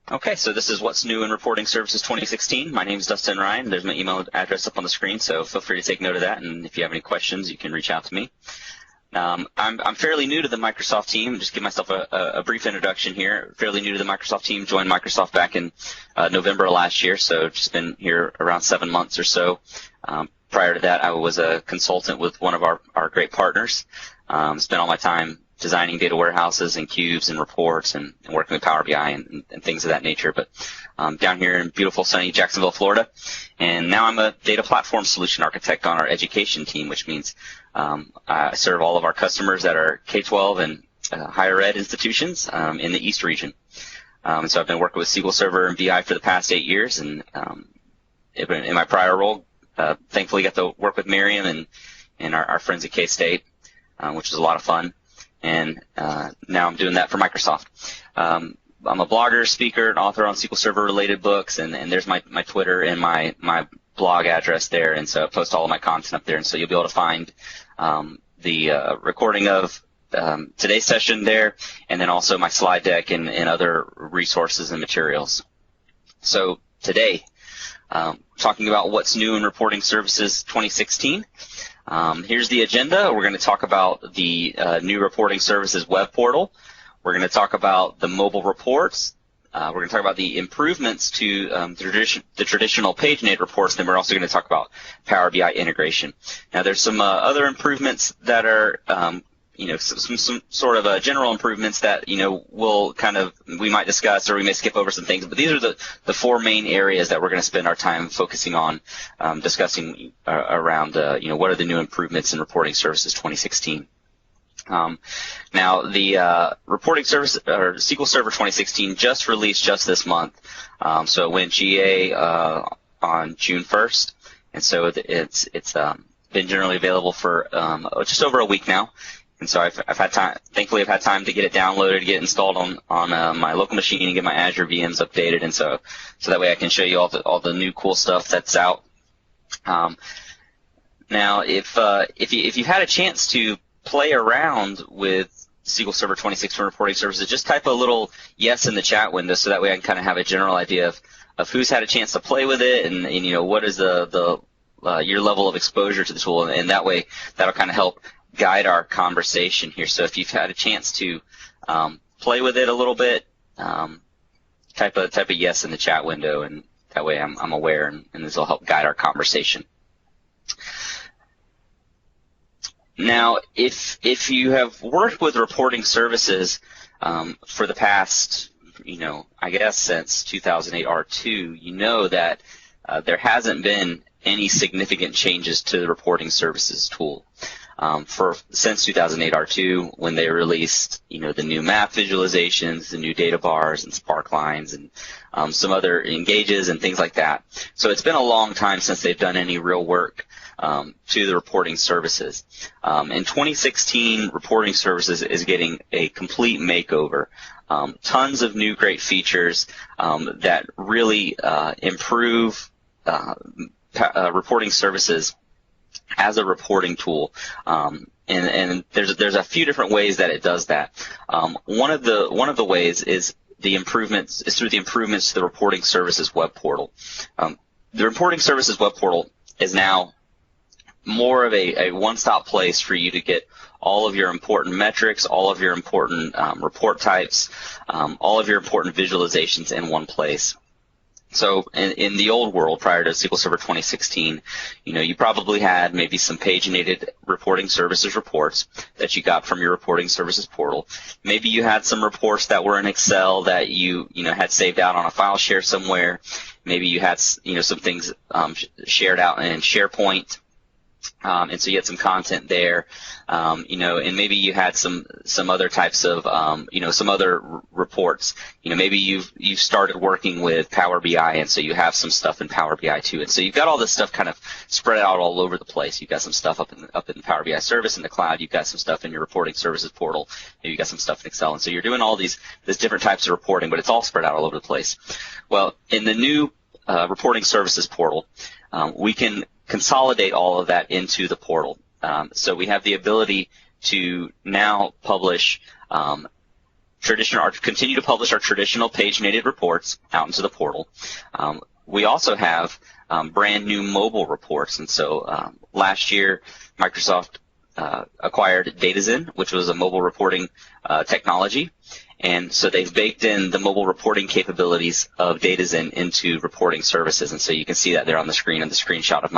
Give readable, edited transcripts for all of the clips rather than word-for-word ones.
Okay, so this is What's New in Reporting Services 2016. My name is Dustin Ryan. There's my email address up on the screen, so feel free to take note of that, and if you have any questions, you can reach out to me. I'm fairly new to the Microsoft team. Just give myself a brief introduction here. Fairly new to the Microsoft team. Joined Microsoft back in November of last year, so just been here around 7 months or so. Prior to that, I was a consultant with one of our great partners. Spent all my time designing data warehouses and cubes and reports and working with Power BI and things of that nature. But down here in beautiful sunny Jacksonville, Florida. And now I'm a data platform solution architect on our education team, which means I serve all of our customers that are K-12 and higher ed institutions in the East region. And so I've been working with SQL Server and BI for the past 8 years. And in my prior role, thankfully got to work with Miriam and our friends at K-State, which was a lot of fun. And now I'm doing that for Microsoft. I'm a blogger, speaker, and author on SQL Server related books, and there's my Twitter and my blog address there, and so I post all of my content up there, and so you'll be able to find the recording of today's session there, and then also my slide deck and other resources and materials. So today, talking about what's new in Reporting Services 2016. Here's the agenda. We're going to talk about the new Reporting Services web portal. We're going to talk about the mobile reports. We're going to talk about the improvements to the traditional PageNet reports. Then we're also going to talk about Power BI integration. Now, there's some other improvements that are, some sort of general improvements that, we might discuss, or we may skip over some things. But these are the 4 main areas that we're going to spend our time focusing on discussing around, what are the new improvements in Reporting Services 2016. Now, the Reporting Service, or SQL Server 2016, just released just this month. So it went GA on June 1st, and so it's been generally available for just over a week now. And so I've had time. Thankfully, I've had time to get it downloaded, get it installed on my local machine, and get my Azure VMs updated, and so that way I can show you all the new cool stuff that's out. Now, if you've had a chance to play around with SQL Server 2016 Reporting Services, just type a little yes in the chat window, so that way I can kind of have a general idea of who's had a chance to play with it, and what is your level of exposure to the tool, and that way that'll kind of help guide our conversation here. So if you've had a chance to play with it a little bit, type a yes in the chat window, and that way I'm aware, and this will help guide our conversation. Now, if you have worked with reporting services for the past, I guess since 2008 R2, you know that there hasn't been any significant changes to the reporting services tool. Since 2008 R2, when they released, the new map visualizations, the new data bars and spark lines, and some other engages and things like that. So it's been a long time since they've done any real work to the reporting services. In 2016, reporting services is getting a complete makeover. Tons of new great features that really improve reporting services as a reporting tool, and there's a few different ways that it does that. One of the ways is through the improvements to the Reporting Services web portal. The Reporting Services web portal is now more of a one-stop place for you to get all of your important metrics, all of your important report types, all of your important visualizations in one place. So in the old world, prior to SQL Server 2016, you probably had maybe some paginated reporting services reports that you got from your reporting services portal. Maybe you had some reports that were in Excel that you had saved out on a file share somewhere. Maybe you had some things shared out in SharePoint. And so you had some content there, and maybe you had some other types of, some other reports. Maybe you've started working with Power BI, and so you have some stuff in Power BI too. And so you've got all this stuff kind of spread out all over the place. You've got some stuff up in the Power BI service in the cloud. You've got some stuff in your reporting services portal. Maybe you've got some stuff in Excel. And so you're doing all these different types of reporting, but it's all spread out all over the place. Well, in the new reporting services portal, we can consolidate all of that into the portal. So we have the ability to now publish continue to publish our traditional paginated reports out into the portal. We also have brand new mobile reports, and so last year Microsoft acquired DataZen, which was a mobile reporting technology, and so they've baked in the mobile reporting capabilities of DataZen into reporting services, and so you can see that there on the screen in the screenshot of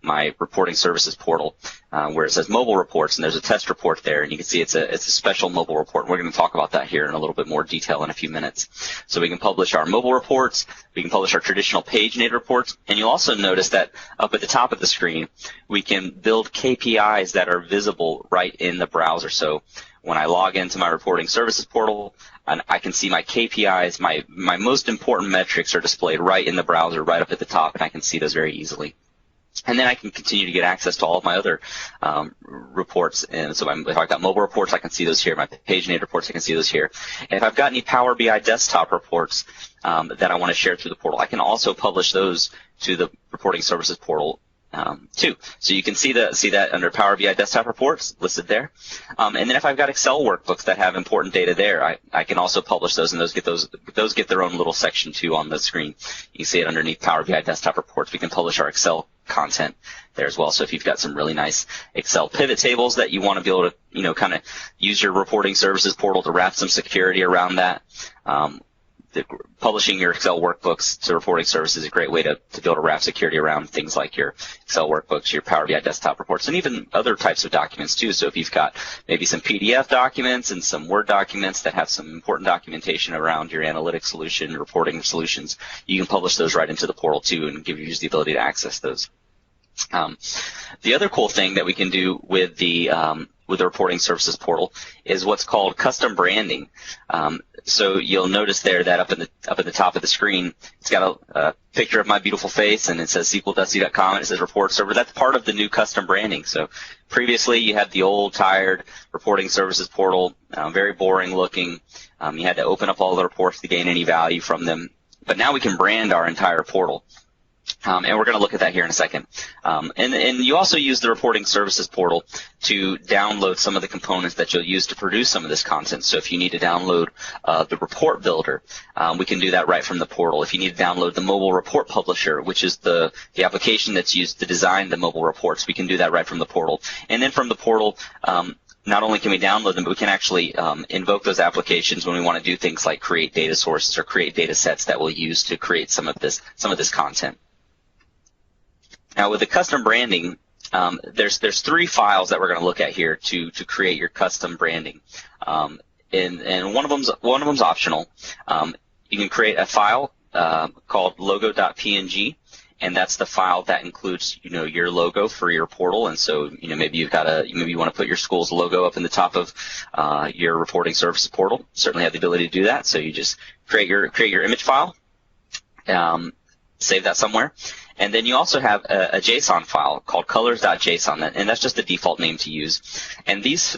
my reporting services portal, where it says mobile reports, and there's a test report there, and you can see it's a special mobile report. We're going to talk about that here in a little bit more detail in a few minutes. So we can publish our mobile reports, we can publish our traditional paginated reports, and you'll also notice that up at the top of the screen we can build KPIs that are visible right in the browser. So when I log into my reporting services portal, and I can see my KPIs, my most important metrics are displayed right in the browser, right up at the top, and I can see those very easily. And then I can continue to get access to all of my other reports. And so if I've got mobile reports, I can see those here. My paginated reports, I can see those here. And if I've got any Power BI desktop reports that I want to share through the portal, I can also publish those to the reporting services portal too. So you can see that under Power BI desktop reports listed there. And then if I've got Excel workbooks that have important data there, I can also publish those, and those get their own little section too on the screen. You can see it underneath Power BI desktop reports. We can publish our Excel content there as well. So if you've got some really nice Excel pivot tables that you want to be able to, kind of use your reporting services portal to wrap some security around that, publishing your Excel workbooks to reporting services is a great way to be able to wrap security around things like your Excel workbooks, your Power BI desktop reports, and even other types of documents too. So if you've got maybe some PDF documents and some Word documents that have some important documentation around your analytics solution, reporting solutions, you can publish those right into the portal too and give users the ability to access those. The other cool thing that we can do with the reporting services portal is what's called custom branding. So you'll notice there that up at the top of the screen, it's got a picture of my beautiful face, and it says SQLDusty.com, and it says report server. That's part of the new custom branding. So previously you had the old, tired reporting services portal, very boring looking. You had to open up all the reports to gain any value from them. But now we can brand our entire portal. And we're going to look at that here in a second. And you also use the reporting services portal to download some of the components that you'll use to produce some of this content. So if you need to download the report builder, we can do that right from the portal. If you need to download the mobile report publisher, which is the application that's used to design the mobile reports, we can do that right from the portal. And then from the portal, not only can we download them, but we can actually invoke those applications when we want to do things like create data sources or create data sets that we'll use to create some of this content. Now, with the custom branding, there's three files that we're going to look at here to create your custom branding, and one of them's optional. You can create a file called logo.png, and that's the file that includes your logo for your portal. And so maybe you want to put your school's logo up in the top of your reporting services portal. Certainly have the ability to do that. So you just create your image file, save that somewhere. And then you also have a JSON file called colors.json, and that's just the default name to use. And these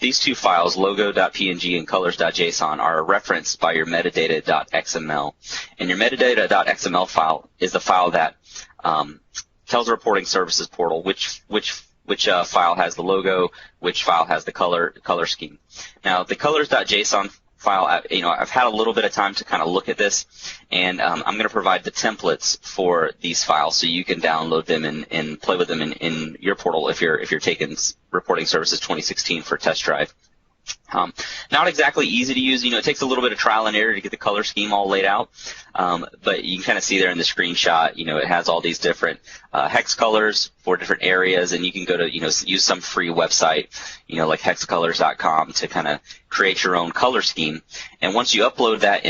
two files, logo.png and colors.json, are referenced by your metadata.xml. And your metadata.xml file is the file that tells the reporting services portal which file has the logo, which file has the color scheme. Now, the colors.json file, I've had a little bit of time to kind of look at this, and I'm going to provide the templates for these files so you can download them and play with them in your portal if you're taking Reporting Services 2016 for test drive. Not exactly easy to use. It takes a little bit of trial and error to get the color scheme all laid out, but you can kind of see there in the screenshot, it has all these different hex colors for different areas, and you can go to, use some free website, like hexcolors.com to kind of create your own color scheme. And once you upload that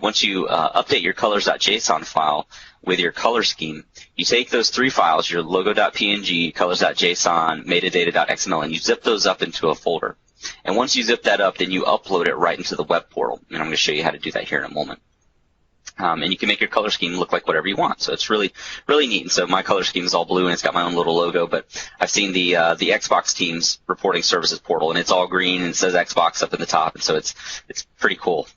once you update your colors.json file with your color scheme, you take those three files, your logo.png, colors.json, metadata.xml, and you zip those up into a folder. And once you zip that up, then you upload it right into the web portal. And I'm going to show you how to do that here in a moment. And you can make your color scheme look like whatever you want. So it's really, really neat. And so my color scheme is all blue, and it's got my own little logo. But I've seen the Xbox team's reporting services portal, and it's all green, and it says Xbox up in the top. And so it's pretty cool.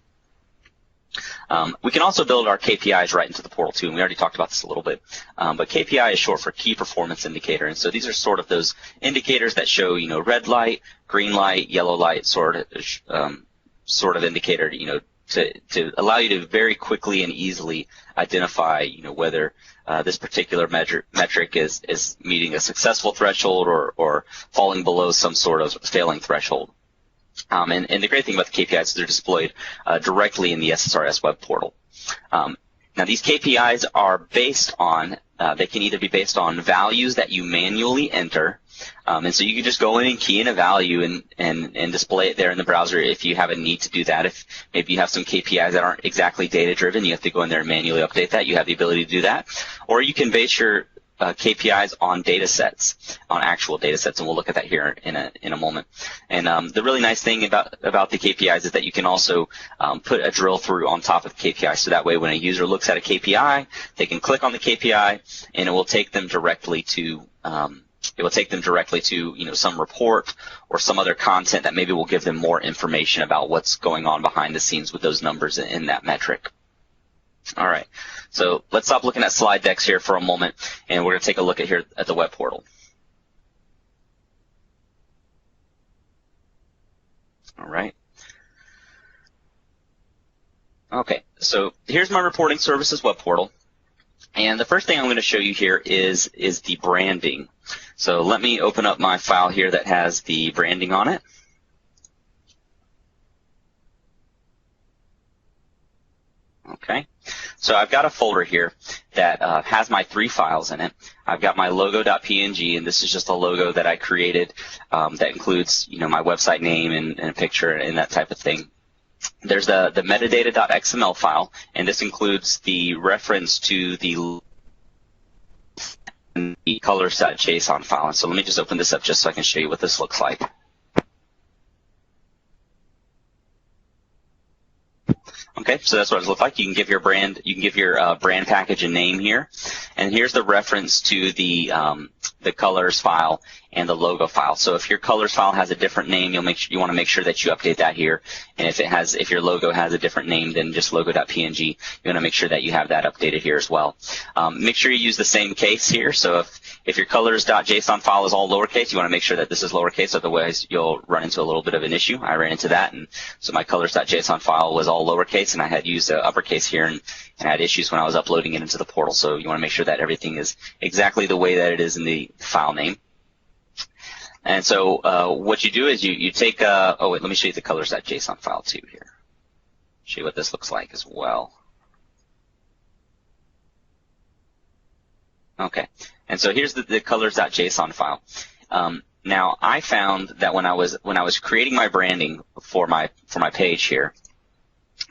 We can also build our KPIs right into the portal too, and we already talked about this a little bit. But KPI is short for Key Performance Indicator, and so these are sort of those indicators that show, red light, green light, yellow light, sort of sort of indicator, to allow you to very quickly and easily identify, whether this particular metric is meeting a successful threshold or falling below some sort of failing threshold. And the great thing about the KPIs is they're displayed directly in the SSRS web portal. Now these KPIs are based on, they can either be based on values that you manually enter, and so you can just go in and key in a value and display it there in the browser if you have a need to do that. If maybe you have some KPIs that aren't exactly data driven, you have to go in there and manually update that, you have the ability to do that. Or you can base your KPIs on data sets, on actual data sets, and we'll look at that here in a moment. And the really nice thing about the KPIs is that you can also put a drill through on top of the KPI, so that way when a user looks at a KPI, they can click on the KPI and it will take them directly to some report or some other content that maybe will give them more information about what's going on behind the scenes with those numbers in that metric. All right, so let's stop looking at slide decks here for a moment, and we're going to take a look at the web portal. All right. Okay, so here's my reporting services web portal, and the first thing I'm going to show you here is the branding. So let me open up my file here that has the branding on it. Okay, so I've got a folder here that has my 3 files in it. I've got my logo.png, and this is just a logo that I created that includes, my website name and a picture and that type of thing. There's the metadata.xml file, and this includes the reference to the colors.json file. And so let me just open this up just so I can show you what this looks like. Okay, so that's what it looks like. You can give your brand package a name here, and here's the reference to the colors file and the logo file. So if your colors file has a different name, you want to make sure that you update that here. And if your logo has a different name than just logo.png, you want to make sure that you have that updated here as well. Make sure you use the same case here. So if your colors.json file is all lowercase, you want to make sure that this is lowercase, otherwise you'll run into a little bit of an issue. I ran into that, and so my colors.json file was all lowercase, and I had used uppercase here, and I had issues when I was uploading it into the portal. So you want to make sure that everything is exactly the way that it is in the file name. And so what you do is you take, oh wait, let me show you the colors.json file too here. Show you what this looks like as well. Okay, and so here's the colors.json file. Now I found that when I was creating my branding for my page here,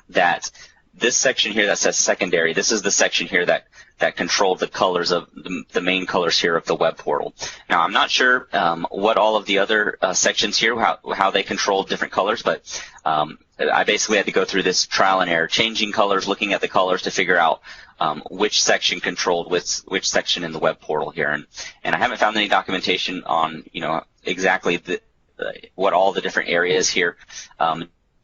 that this section here that says secondary, this is the section here that controlled the colors of the main colors here of the web portal. Now I'm not sure what all of the other sections here, how they control different colors, but I basically had to go through this trial and error, changing colors, looking at the colors to figure out which section controlled which section in the web portal here. And I haven't found any documentation on exactly what all the different areas here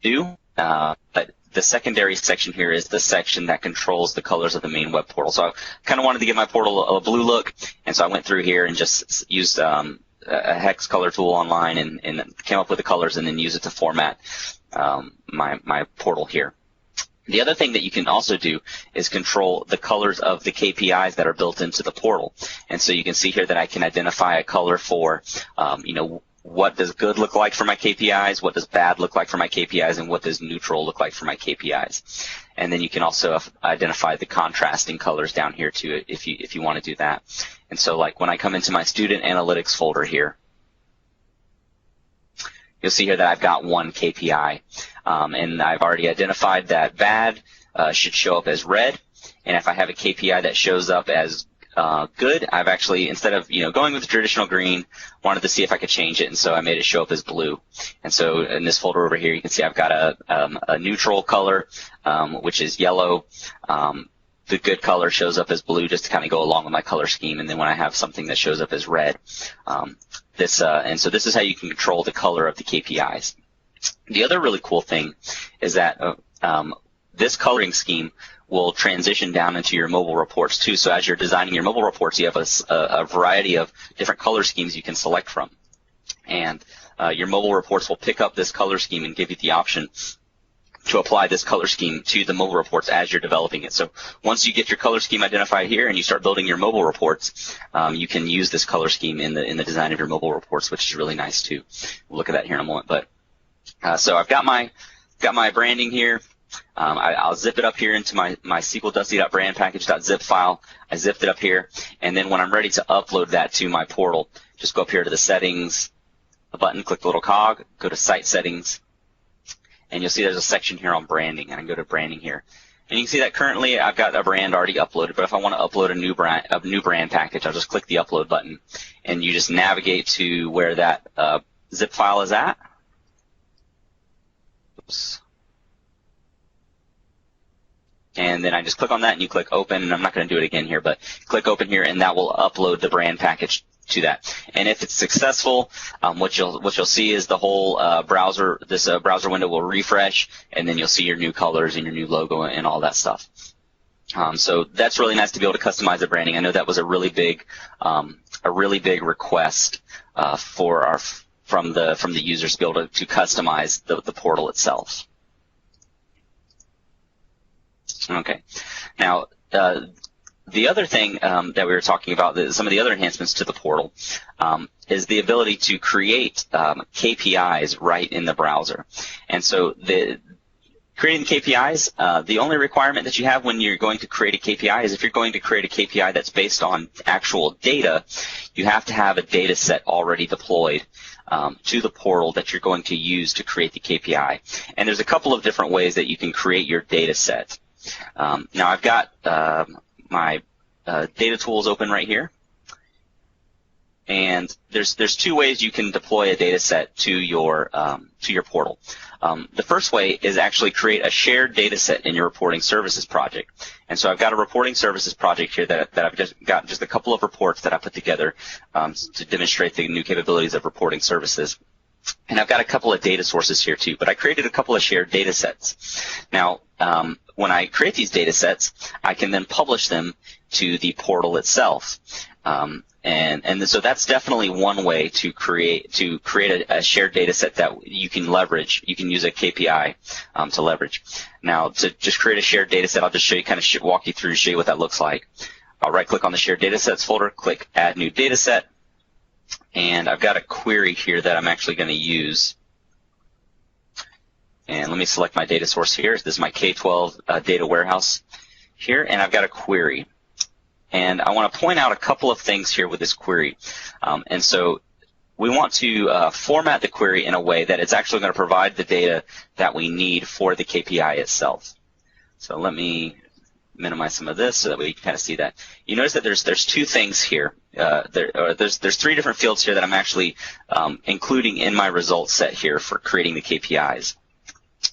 do, but the secondary section here is the section that controls the colors of the main web portal. So I kind of wanted to give my portal a blue look, and so I went through here and just used a hex color tool online and came up with the colors and then used it to format my portal here. The other thing that you can also do is control the colors of the KPIs that are built into the portal. And so you can see here that I can identify a color for, what does good look like for my KPIs, what does bad look like for my KPIs, and what does neutral look like for my KPIs. And then you can also identify the contrasting colors down here too if you want to do that. And so like when I come into my student analytics folder here, you'll see here that I've got one KPI, and I've already identified that bad should show up as red, and if I have a KPI that shows up as good, I've actually, instead of going with the traditional green, wanted to see if I could change it, and so I made it show up as blue. And so in this folder over here, you can see I've got a neutral color, which is yellow. The good color shows up as blue just to kind of go along with my color scheme, and then when I have something that shows up as red, and so this is how you can control the color of the KPIs. The other really cool thing is that this coloring scheme will transition down into your mobile reports too. So as you're designing your mobile reports, you have a variety of different color schemes you can select from. And your mobile reports will pick up this color scheme and give you the option to apply this color scheme to the mobile reports as you're developing it. So once you get your color scheme identified here and you start building your mobile reports, you can use this color scheme in the design of your mobile reports, which is really nice too. We'll look at that here in a moment. But so I've got my branding here. I'll zip it up here into my SQL dusty.brandpackage.zip file. I zipped it up here, and then when I'm ready to upload that to my portal, just go up here to the settings, a button, click the little cog, go to site settings, and you'll see there's a section here on branding, and I can go to branding here. And you can see that currently I've got a brand already uploaded, but if I want to upload a new brand package, I'll just click the upload button, and you just navigate to where that zip file is at. Oops. And then I just click on that, and you click open, and I'm not going to do it again here, but click open here, and that will upload the brand package to that. And if it's successful, what you'll see is the whole browser window will refresh, and then you'll see your new colors and your new logo and all that stuff. So that's really nice to be able to customize the branding. I know that was a really big request from the users to be able to customize the portal itself. Okay. Now, the other thing that we were talking about, some of the other enhancements to the portal, is the ability to create KPIs right in the browser. And so creating KPIs, the only requirement that you have when you're going to create a KPI is if you're going to create a KPI that's based on actual data, you have to have a data set already deployed to the portal that you're going to use to create the KPI. And there's a couple of different ways that you can create your data set. Now I've got my data tools open right here, and there's two ways you can deploy a data set to your portal. The first way is actually create a shared data set in your reporting services project. And so I've got a reporting services project here that I've just got a couple of reports that I put together to demonstrate the new capabilities of reporting services. And I've got a couple of data sources here too, but I created a couple of shared data sets. Now, when I create these data sets, I can then publish them to the portal itself. And so that's definitely one way to create a shared data set that you can leverage. You can use a KPI to leverage. Now, to just create a shared data set, I'll just show you, walk you through, show you what that looks like. I'll right-click on the shared data sets folder, click Add New Data Set, and I've got a query here that I'm actually going to use. And let me select my data source here. This is my K-12 data warehouse here, and I've got a query. And I want to point out a couple of things here with this query. And so we want to format the query in a way that it's actually going to provide the data that we need for the KPI itself. So let me minimize some of this so that we can kind of see that. You notice that there's two things here. There's three different fields here that I'm actually including in my results set here for creating the KPIs.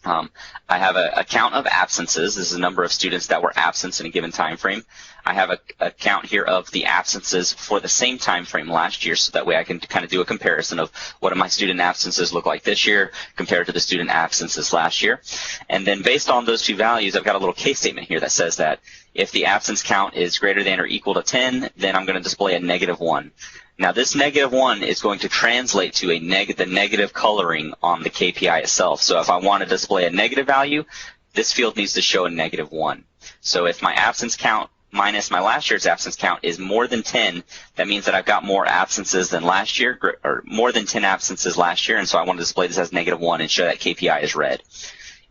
I have a count of absences. This is the number of students that were absent in a given time frame. I have a count here of the absences for the same time frame last year, so that way I can kind of do a comparison of what do my student absences look like this year compared to the student absences last year. And then based on those two values, I've got a little case statement here that says that if the absence count is greater than or equal to 10, then I'm going to display a -1. Now this -1 is going to translate to the negative coloring on the KPI itself. So if I want to display a negative value, this field needs to show a -1. So if my absence count minus my last year's absence count is more than 10, that means that I've got more absences than last year, or more than 10 absences last year, and so I want to display this as -1 and show that KPI is red.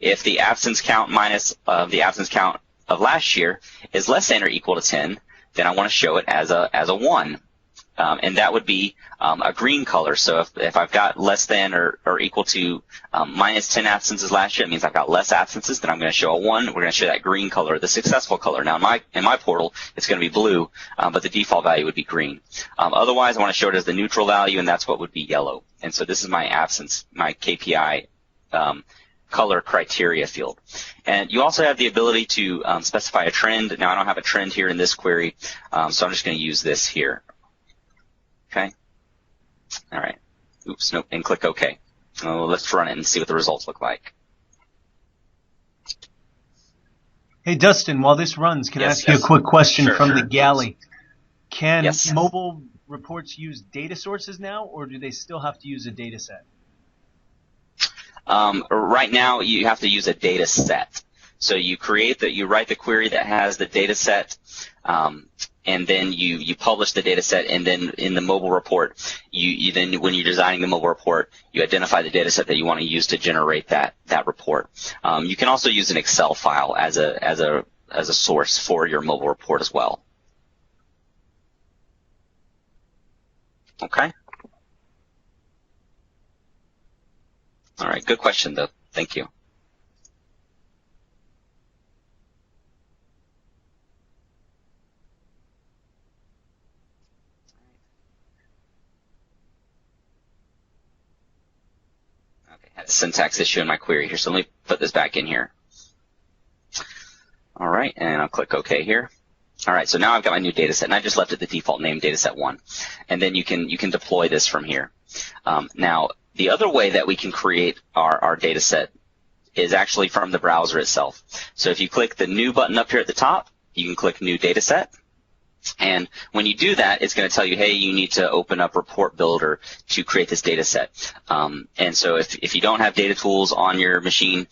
If the absence count minus the absence count of last year is less than or equal to 10, then I want to show it as a 1. And that would be a green color. So if I've got less than or equal to minus 10 absences last year, it means I've got less absences, then I'm going to show a 1. We're going to show that green color, the successful color. Now in my portal, it's going to be blue, but the default value would be green. Otherwise, I want to show it as the neutral value, and that's what would be yellow. And so this is my absence, my KPI color criteria field. And you also have the ability to specify a trend. Now I don't have a trend here in this query, so I'm just going to use this here. Okay. All right. Oops, nope, and click OK. Let's run it and see what the results look like. Hey, Dustin, while this runs, can I ask you a quick question from the galley? Can mobile reports use data sources now, or do they still have to use a data set? Right now, you have to use a data set. So you write the query that has the data set, and then you publish the data set, and then in the mobile report, you then, when you're designing the mobile report, you identify the data set that you want to use to generate that report. You can also use an Excel file as a source for your mobile report as well. Okay. All right, good question though. Thank you. Okay, I had a syntax issue in my query here, so let me put this back in here. All right, and I'll click OK here. All right, so now I've got my new data set, and I just left it the default name, dataset1. And then you can deploy this from here. Now, the other way that we can create our data set is actually from the browser itself. So if you click the New button up here at the top, you can click New Data Set. And when you do that, it's going to tell you, hey, you need to open up Report Builder to create this data set. And so if you don't have data tools on your machine,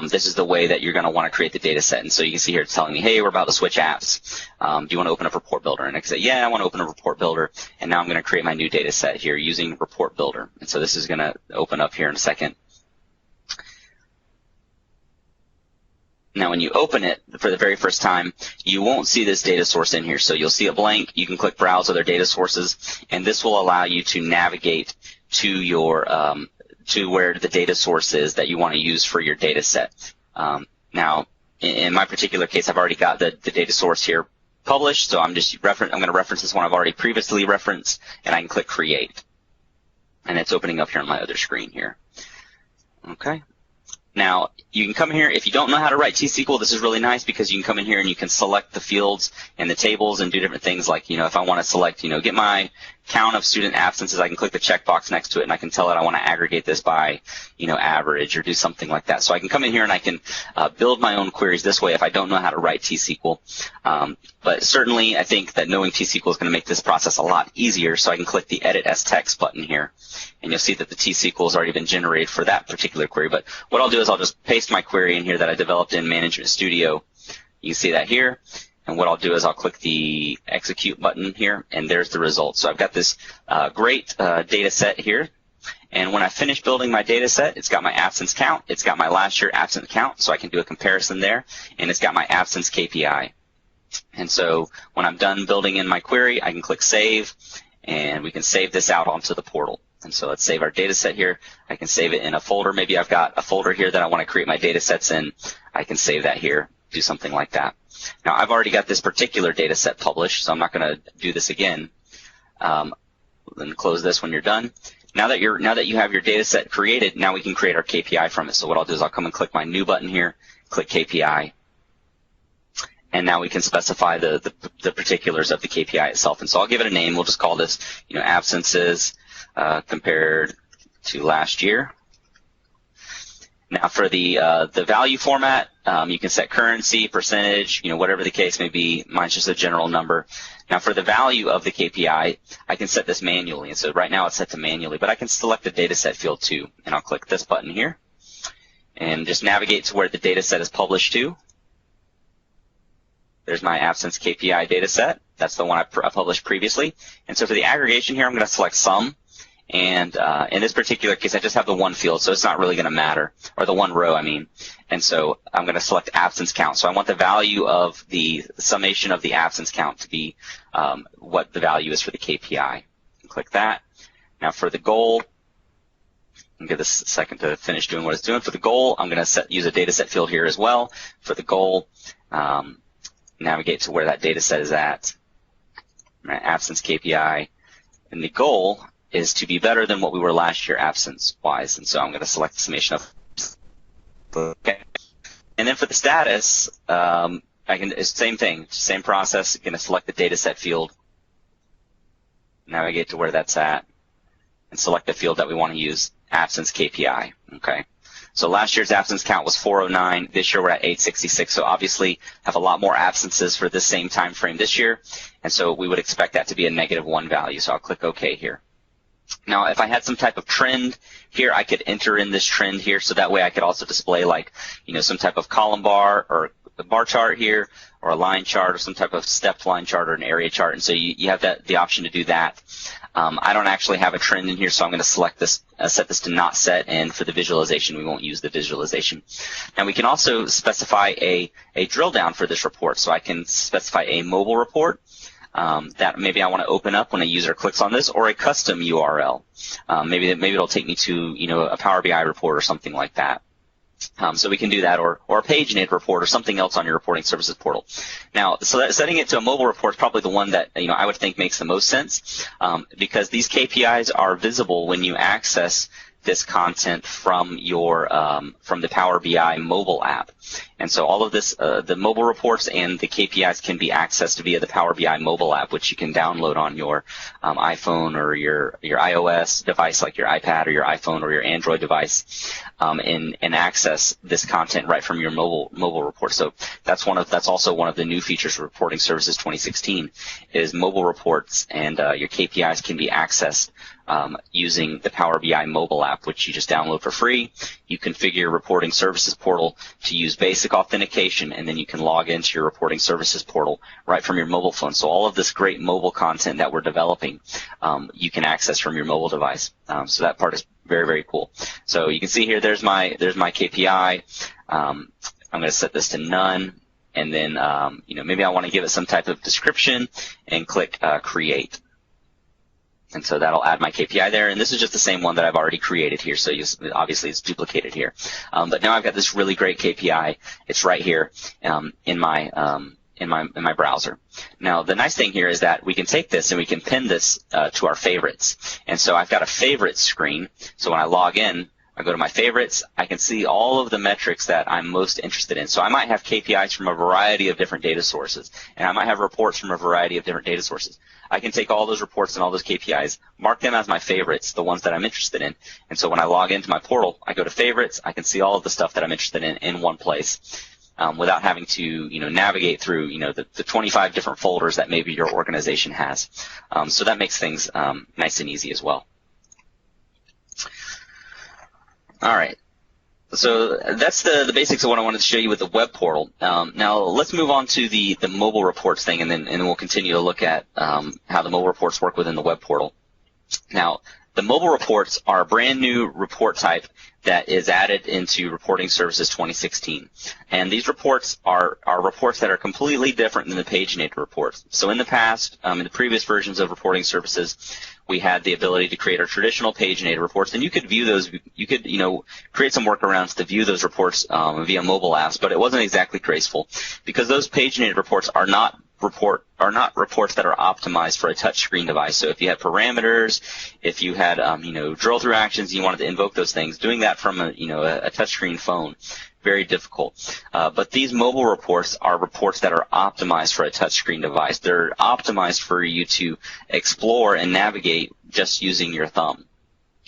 this is the way that you're going to want to create the data set. And so you can see here it's telling me, hey, we're about to switch apps. Do you want to open up Report Builder? And I can say, yeah, I want to open up Report Builder. And now I'm going to create my new data set here using Report Builder. And so this is going to open up here in a second. Now, when you open it for the very first time, you won't see this data source in here. So you'll see it blank. You can click Browse Other Data Sources, and this will allow you to navigate to your to where the data source is that you want to use for your data set. Now, in my particular case, I've already got the data source here published, so I'm going to reference this one I've already previously referenced, and I can click Create, and it's opening up here on my other screen here. Okay. Now, you can come here, if you don't know how to write T-SQL, this is really nice because you can come in here and you can select the fields and the tables and do different things like, if I want to select, get my count of student absences, I can click the checkbox next to it and I can tell it I want to aggregate this by, average or do something like that. So I can come in here and I can build my own queries this way if I don't know how to write T-SQL. But certainly I think that knowing T-SQL is going to make this process a lot easier, so I can click the Edit as Text button here. And you'll see that the T-SQL has already been generated for that particular query. But what I'll do is I'll just paste my query in here that I developed in Management Studio. You can see that here. And what I'll do is I'll click the Execute button here, and there's the result. So I've got this great data set here. And when I finish building my data set, it's got my absence count. It's got my last year absence count, so I can do a comparison there. And it's got my absence KPI. And so when I'm done building in my query, I can click Save, and we can save this out onto the portal. And so let's save our data set here. I can save it in a folder. Maybe I've got a folder here that I want to create my data sets in. I can save that here, do something like that. Now, I've already got this particular data set published, so I'm not going to do this again. Then close this when you're done. Now that you have your data set created, now we can create our KPI from it. So what I'll do is I'll come and click my New button here, click KPI. And now we can specify the particulars of the KPI itself. And so I'll give it a name. We'll just call this, absences compared to last year. Now for the value format, you can set currency, percentage, whatever the case may be. Mine's just a general number. Now for the value of the KPI, I can set this manually. And so right now it's set to manually, but I can select the data set field too. And I'll click this button here and just navigate to where the data set is published to. There's my absence KPI data set. That's the one I published previously. And so for the aggregation here, I'm going to select sum. And in this particular case, I just have the one field, so it's not really going to matter, or the one row, I mean. And so I'm going to select absence count. So I want the value of the summation of the absence count to be what the value is for the KPI. Click that. Now for the goal, I'll give this a second to finish doing what it's doing. For the goal, I'm going to use a data set field here as well. For the goal, navigate to where that data set is at, my absence KPI, and the goal is to be better than what we were last year absence-wise, and so I'm going to select the summation of. Okay, and then for the status, it's the same thing, same process. I'm going to select the data set field, navigate to where that's at, and select the field that we want to use, absence KPI. Okay. So last year's absence count was 409. This year we're at 866. So obviously have a lot more absences for this same time frame this year. And so we would expect that to be a -1 value. So I'll click OK here. Now, if I had some type of trend here, I could enter in this trend here, so that way I could also display like, some type of column bar or a bar chart here, or a line chart, or some type of stepped line chart, or an area chart. And so you have the option to do that. I don't actually have a trend in here, so I'm going to select this, set this to not set, and for the visualization, we won't use the visualization. Now, we can also specify a drill down for this report. So I can specify a mobile report that maybe I want to open up when a user clicks on this, or a custom URL. Maybe it'll take me to a Power BI report or something like that. So we can do that, or a PageNet report, or something else on your reporting services portal. Now, so setting it to a mobile report is probably the one that I would think makes the most sense, because these KPIs are visible when you access this content from your from the Power BI mobile app. And so all of this, the mobile reports and the KPIs can be accessed via the Power BI mobile app, which you can download on your iPhone or your iOS device, like your iPad or your iPhone or your Android device, and access this content right from your mobile report. So that's also one of the new features of Reporting Services 2016 is mobile reports, and your KPIs can be accessed using the Power BI mobile app, which you just download for free. You configure your Reporting Services portal to use basic authentication, and then you can log into your Reporting Services portal right from your mobile phone. So all of this great mobile content that we're developing, you can access from your mobile device. So that part is very, very cool. So you can see here, there's my KPI. I'm going to set this to none, and then maybe I want to give it some type of description, and click create. And so that'll add my KPI there, and this is just the same one that I've already created here, so obviously it's duplicated here. But now I've got this really great KPI. It's right here in my browser. Now, the nice thing here is that we can take this and we can pin this to our favorites. And so I've got a favorites screen. So when I log in, I go to my favorites, I can see all of the metrics that I'm most interested in. So I might have KPIs from a variety of different data sources, and I might have reports from a variety of different data sources. I can take all those reports and all those KPIs, mark them as my favorites, the ones that I'm interested in. And so when I log into my portal, I go to favorites, I can see all of the stuff that I'm interested in one place, without having to navigate through the 25 different folders that maybe your organization has. So that makes things nice and easy as well. All right, so that's the basics of what I wanted to show you with the web portal. Now let's move on to the mobile reports thing, and then we'll continue to look at how the mobile reports work within the web portal. Now, the mobile reports are a brand new report type that is added into Reporting Services 2016. And these reports are reports that are completely different than the paginated reports. So in the past, in the previous versions of Reporting Services, we had the ability to create our traditional paginated reports, and you could view those, you could create some workarounds to view those reports via mobile apps, but it wasn't exactly graceful, because those paginated reports are not reports that are optimized for a touchscreen device. So if you had parameters, if you had drill through actions, you wanted to invoke those things, doing that from a touchscreen phone, very difficult. But these mobile reports are reports that are optimized for a touchscreen device. They're optimized for you to explore and navigate just using your thumb.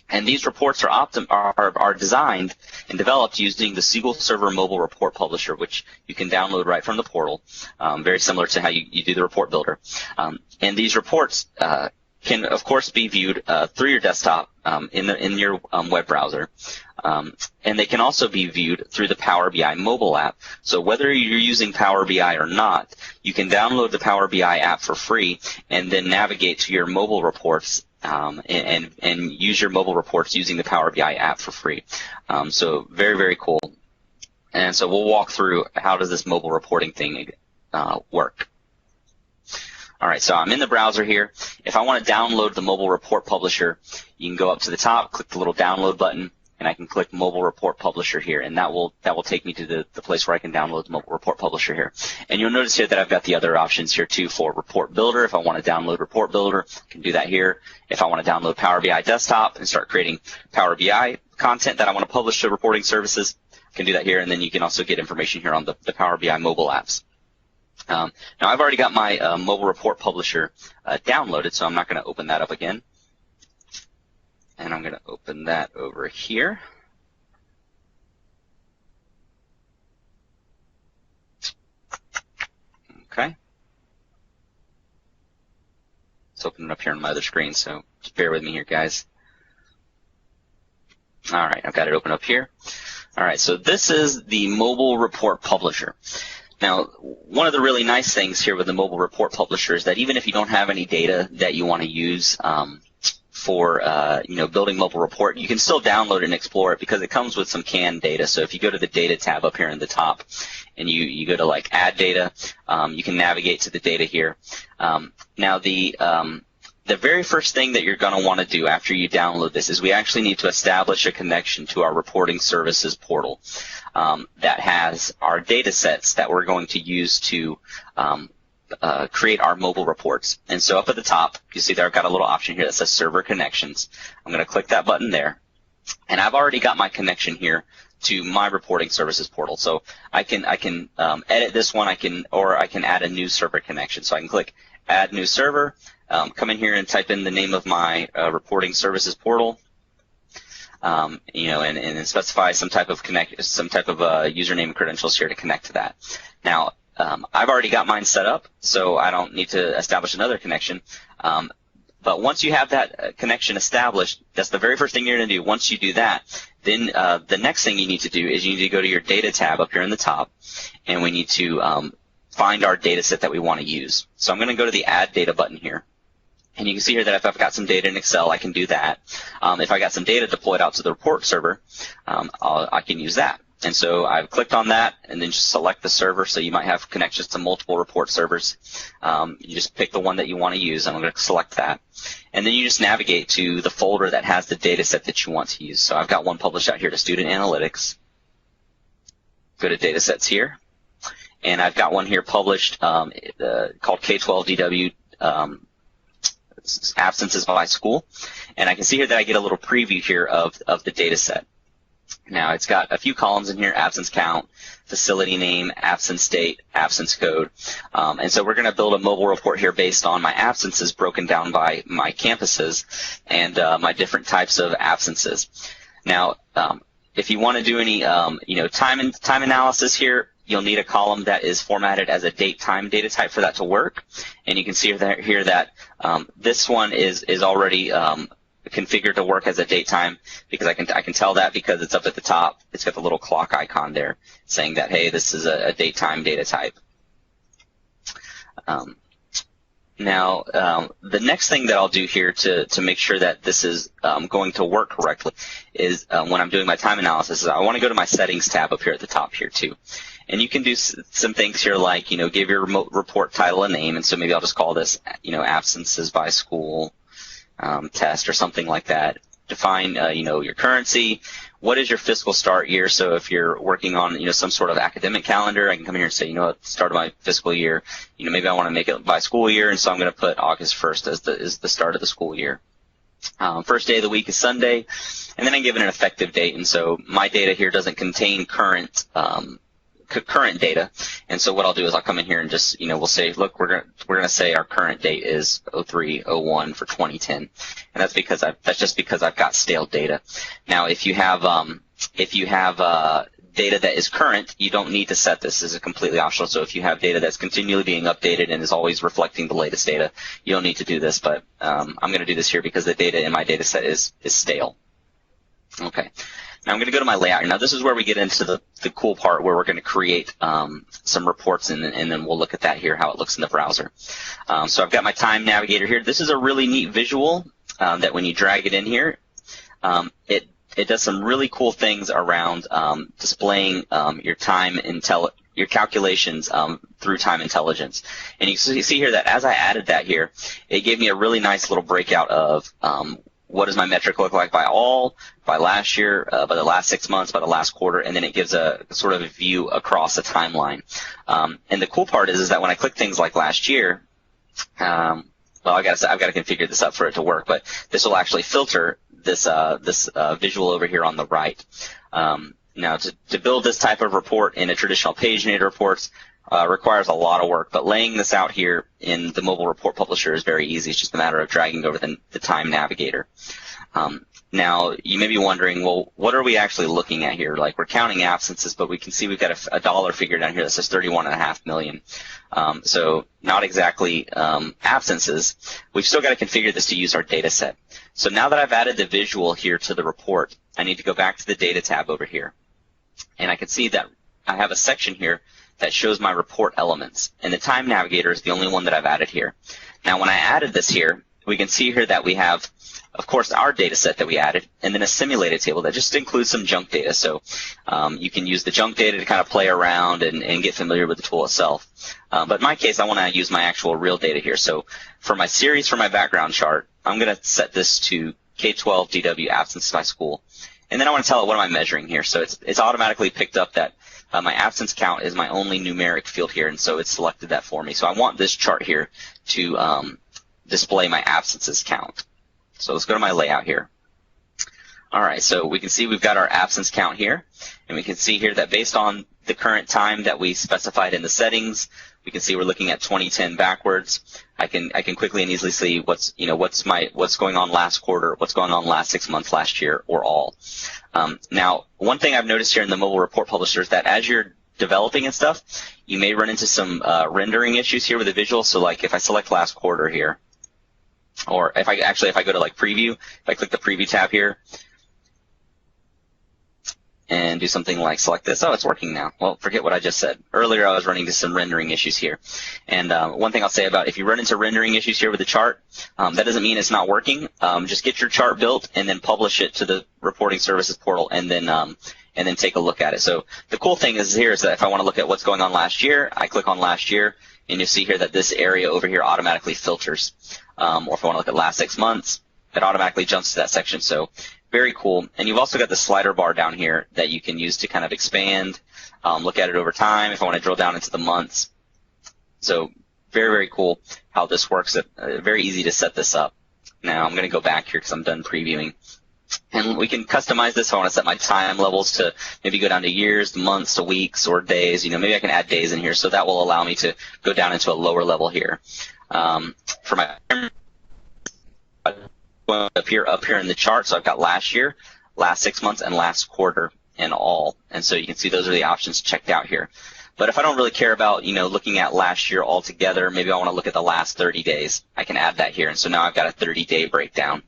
And these reports are designed and developed using the SQL Server Mobile Report Publisher, which you can download right from the portal, very similar to how you do the report builder. And these reports can, of course, be viewed through your desktop in your web browser. And they can also be viewed through the Power BI mobile app. So whether you're using Power BI or not, you can download the Power BI app for free and then navigate to your mobile reports and use your mobile reports using the Power BI app for free. So very, very cool. And so we'll walk through how does this mobile reporting thing work. All right, so I'm in the browser here. If I want to download the mobile report publisher, you can go up to the top, click the little download button, and I can click Mobile Report Publisher here, and that will take me to the place where I can download the Mobile Report Publisher here. And you'll notice here that I've got the other options here too for Report Builder. If I want to download Report Builder, I can do that here. If I want to download Power BI Desktop and start creating Power BI content that I want to publish to Reporting Services, I can do that here, and then you can also get information here on the Power BI mobile apps. Now I've already got my Mobile Report Publisher downloaded, so I'm not going to open that up again. And I'm going to open that over here. Okay. Let's open it up here on my other screen, so just bear with me here, guys. All right, I've got it open up here. All right, so this is the mobile report publisher. Now, one of the really nice things here with the mobile report publisher is that even if you don't have any data that you want to use for building mobile report, you can still download it and explore it because it comes with some canned data. So if you go to the data tab up here in the top and you go to like add data, you can navigate to the data here. Now the very first thing that you're going to want to do after you download this is we actually need to establish a connection to our reporting services portal that has our data sets that we're going to use to create our mobile reports. And so up at the top, you see there I've got a little option here that says Server Connections. I'm going to click that button there, and I've already got my connection here to my reporting services portal. So I can edit this one, or I can add a new server connection. So I can click Add New Server. Come in here and type in the name of my reporting services portal, and specify some type of username and credentials here to connect to that. Now, I've already got mine set up, so I don't need to establish another connection. But once you have that connection established, that's the very first thing you're going to do. Once you do that, then the next thing you need to do is you need to go to your data tab up here in the top, and we need to find our data set that we want to use. So I'm going to go to the Add Data button here. And you can see here that if I've got some data in Excel, I can do that. If I got some data deployed out to the report server, I can use that. And so I've clicked on that and then just select the server. So you might have connections to multiple report servers. You just pick the one that you want to use, and I'm going to select that. And then you just navigate to the folder that has the data set that you want to use. So I've got one published out here to Student Analytics. Go to Data Sets here. And I've got one here published called K12DW absences by school, and I can see here that I get a little preview here of the data set. Now it's got a few columns in here: absence count, facility name, absence date, absence code, and so we're going to build a mobile report here based on my absences broken down by my campuses and my different types of absences. Now, if you want to do any time analysis here, you'll need a column that is formatted as a date-time data type for that to work. And you can see here that this one is already configured to work as a date-time, because I can tell that because it's up at the top. It's got the little clock icon there saying that, hey, this is a date-time data type. Now, the next thing that I'll do here to make sure that this is going to work correctly is when I'm doing my time analysis, is I want to go to my settings tab up here at the top here too. And you can do some things here like, give your remote report title a name. And so maybe I'll just call this, absences by school test or something like that. Define, your currency. What is your fiscal start year? So if you're working on, some sort of academic calendar, I can come here and say, at the start of my fiscal year, maybe I want to make it by school year. And so I'm going to put August 1st as the start of the school year. First day of the week is Sunday. And then I give it an effective date. And so my data here doesn't contain current data, and so what I'll do is I'll come in here and just we'll say, look, we're gonna say our current date is 03/01 for 2010, and that's just because I've got stale data. Now, if you have data that is current, you don't need to set this. This is completely optional. So if you have data that's continually being updated and is always reflecting the latest data, you don't need to do this. But I'm going to do this here because the data in my data set is stale. Okay. Now I'm going to go to my layout. Now this is where we get into the cool part where we're going to create some reports, and then we'll look at that here, how it looks in the browser. So I've got my time navigator here. This is a really neat visual that when you drag it in here, it does some really cool things around displaying your calculations through time intelligence. And you see here that as I added that here, it gave me a really nice little breakout of what does my metric look like by last year, by the last 6 months, by the last quarter, and then it gives a sort of a view across a timeline. And the cool part is that when I click things like last year, well, I've got to configure this up for it to work, but this will actually filter this visual over here on the right. Now, to build this type of report in a traditional paginated reports requires a lot of work, but laying this out here in the mobile report publisher is very easy. It's just a matter of dragging over the time navigator. Now, you may be wondering, well, what are we actually looking at here? Like, we're counting absences, but we can see we've got a dollar figure down here that says 31.5 million. So not exactly absences. We've still got to configure this to use our data set. So now that I've added the visual here to the report, I need to go back to the data tab over here. And I can see that I have a section here that shows my report elements. And the time navigator is the only one that I've added here. Now, when I added this here, we can see here that we have, of course, our data set that we added, and then a simulated table that just includes some junk data. So you can use the junk data to kind of play around and get familiar with the tool itself. But in my case, I want to use my actual real data here. So for my series, for my background chart, I'm going to set this to K-12 DW absence by school. And then I want to tell it what am I measuring here. So it's automatically picked up that my absence count is my only numeric field here, and so it's selected that for me. So I want this chart here to display my absences count. So let's go to my layout here. All right, so we can see we've got our absence count here, and we can see here that based on the current time that we specified in the settings, we can see we're looking at 2010 backwards. I can quickly and easily see what's going on last quarter, what's going on last 6 months, last year, or all. Now, one thing I've noticed here in the mobile report publisher is that as you're developing and stuff, you may run into some rendering issues here with the visual. So like if I select last quarter here, or if I go to like preview, if I click the preview tab here and do something like select this, oh, it's working now. Well, forget what I just said. Earlier I was running into some rendering issues here. And one thing I'll say about if you run into rendering issues here with the chart, that doesn't mean it's not working. Just get your chart built and then publish it to the reporting services portal and then take a look at it. So the cool thing is here is that if I want to look at what's going on last year, I click on last year, and you'll see here that this area over here automatically filters. Or if I want to look at last 6 months, it automatically jumps to that section. So very cool. And you've also got the slider bar down here that you can use to kind of expand, look at it over time if I want to drill down into the months. So very, very cool how this works. Very easy to set this up. Now I'm going to go back here because I'm done previewing. And we can customize this. I want to set my time levels to maybe go down to years, to months, to weeks, or days. Maybe I can add days in here, so that will allow me to go down into a lower level here. For my up here in the chart, so I've got last year, last 6 months, and last quarter, and all. And so you can see those are the options checked out here. But if I don't really care about, looking at last year altogether, maybe I want to look at the last 30 days. I can add that here, and so now I've got a 30-day breakdown.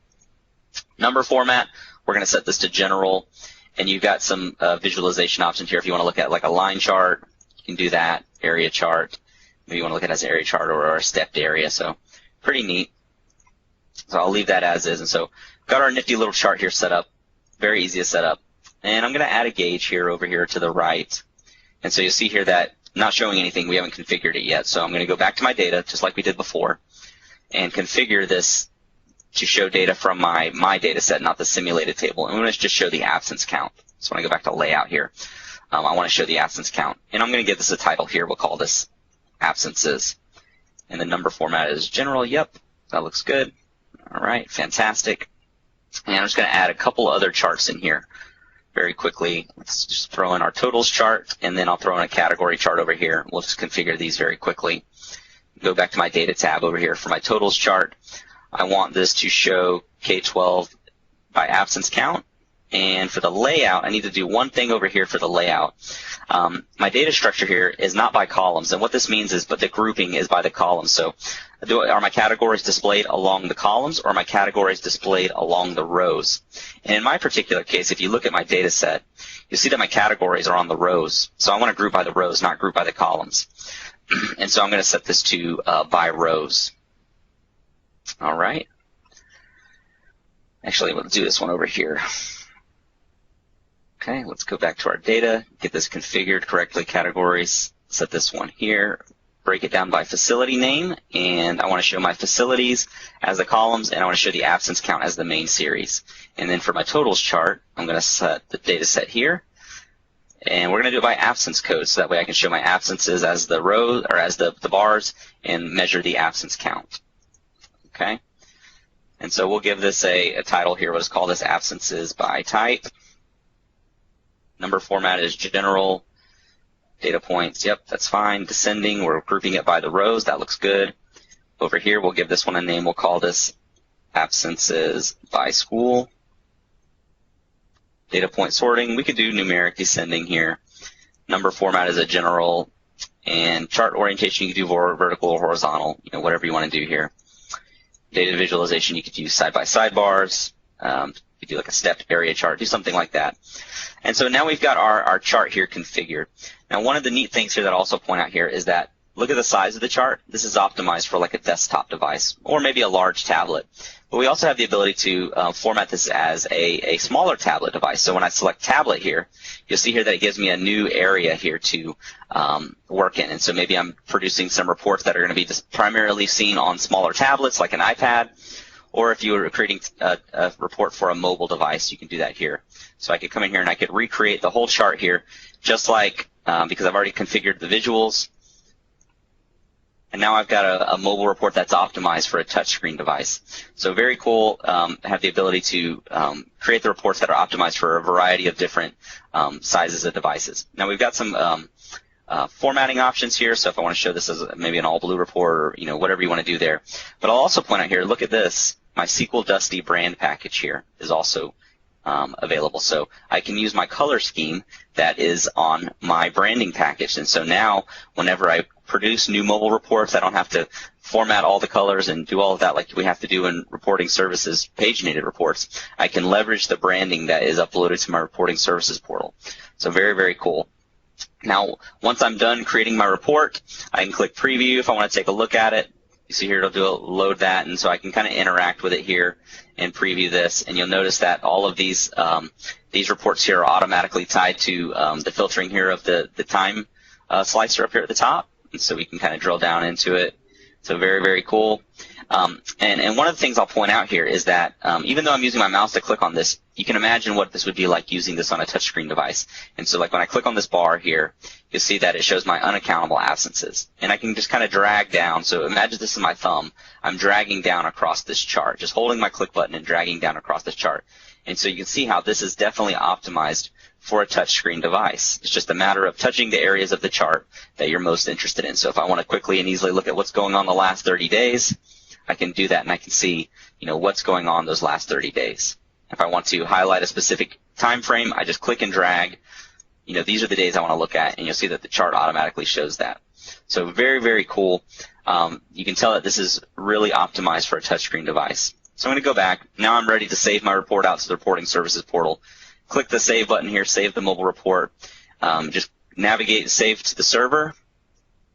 Number format, we're going to set this to general, and you've got some visualization options here. If you want to look at like a line chart, you can do that. Area chart, maybe you want to look at it as an area chart or a stepped area, so pretty neat. So I'll leave that as is. And so got our nifty little chart here set up, very easy to set up. And I'm going to add a gauge here over here to the right. And so you'll see here that not showing anything, we haven't configured it yet. So I'm going to go back to my data, just like we did before, and configure this to show data from my data set, not the simulated table. And I'm going to just show the absence count. So when I go back to layout here, I want to show the absence count. And I'm going to give this a title here. We'll call this absences. And the number format is general. Yep, that looks good. All right, fantastic. And I'm just going to add a couple other charts in here very quickly. Let's just throw in our totals chart, and then I'll throw in a category chart over here. We'll just configure these very quickly. Go back to my data tab over here. For my totals chart, I want this to show K-12 by absence count. And for the layout, I need to do one thing over here for the layout. My data structure here is not by columns, and what this means is, but the grouping is by the columns. So are my categories displayed along the columns, or are my categories displayed along the rows? And in my particular case, if you look at my data set, you'll see that my categories are on the rows. So I want to group by the rows, not group by the columns. And so I'm going to set this to by rows. All right. Actually, let's do this one over here. Okay, let's go back to our data, get this configured correctly, categories, set this one here, break it down by facility name, and I want to show my facilities as the columns, and I want to show the absence count as the main series. And then for my totals chart, I'm going to set the data set here, and we're going to do it by absence code, so that way I can show my absences as the rows, or as the bars, and measure the absence count. Okay, and so we'll give this a title here. We'll just call this absences by type. Number format is general. Data points, yep, that's fine. Descending, we're grouping it by the rows. That looks good. Over here, we'll give this one a name. We'll call this absences by school. data point sorting. We could do numeric descending here. Number format is a general, and chart orientation you can do vertical or horizontal, whatever you want to do here. Data visualization, you could use side-by-side bars. You could do like a stepped area chart, do something like that. And so now we've got our chart here configured. Now one of the neat things here that I'll also point out here is that look at the size of the chart. This is optimized for like a desktop device or maybe a large tablet. But we also have the ability to format this as a smaller tablet device. So when I select tablet here, you'll see here that it gives me a new area here to work in. And so maybe I'm producing some reports that are going to be just primarily seen on smaller tablets like an iPad. Or if you were creating a report for a mobile device, you can do that here. So I could come in here and I could recreate the whole chart here, just like because I've already configured the visuals. And now I've got a mobile report that's optimized for a touchscreen device. So very cool. Have the ability to create the reports that are optimized for a variety of different sizes of devices. Now we've got some formatting options here. So if I want to show this as maybe an all blue report or whatever you want to do there. But I'll also point out here, look at this. My SQL Dusty brand package here is also available. So I can use my color scheme that is on my branding package. And so now whenever I produce new mobile reports, I don't have to format all the colors and do all of that like we have to do in reporting services paginated reports. I can leverage the branding that is uploaded to my reporting services portal. So very, very cool. Now, once I'm done creating my report, I can click preview if I want to take a look at it. You see here it'll load that, and so I can kind of interact with it here and preview this. And you'll notice that all of these reports here are automatically tied to the filtering here of the time slicer up here at the top. And so we can kind of drill down into it. So very, very cool. And one of the things I'll point out here is that even though I'm using my mouse to click on this, you can imagine what this would be like using this on a touchscreen device. And so like when I click on this bar here, you'll see that it shows my unaccountable absences. And I can just kind of drag down. So imagine this is my thumb. I'm dragging down across this chart, just holding my click button and dragging down across this chart. And so you can see how this is definitely optimized for a touchscreen device. It's just a matter of touching the areas of the chart that you're most interested in. So if I want to quickly and easily look at what's going on the last 30 days, I can do that and I can see, what's going on those last 30 days. If I want to highlight a specific time frame, I just click and drag. These are the days I want to look at, and you'll see that the chart automatically shows that. So very, very cool. You can tell that this is really optimized for a touchscreen device. So I'm going to go back. Now I'm ready to save my report out to the reporting services portal. Click the save button here, save the mobile report. Just navigate and save to the server.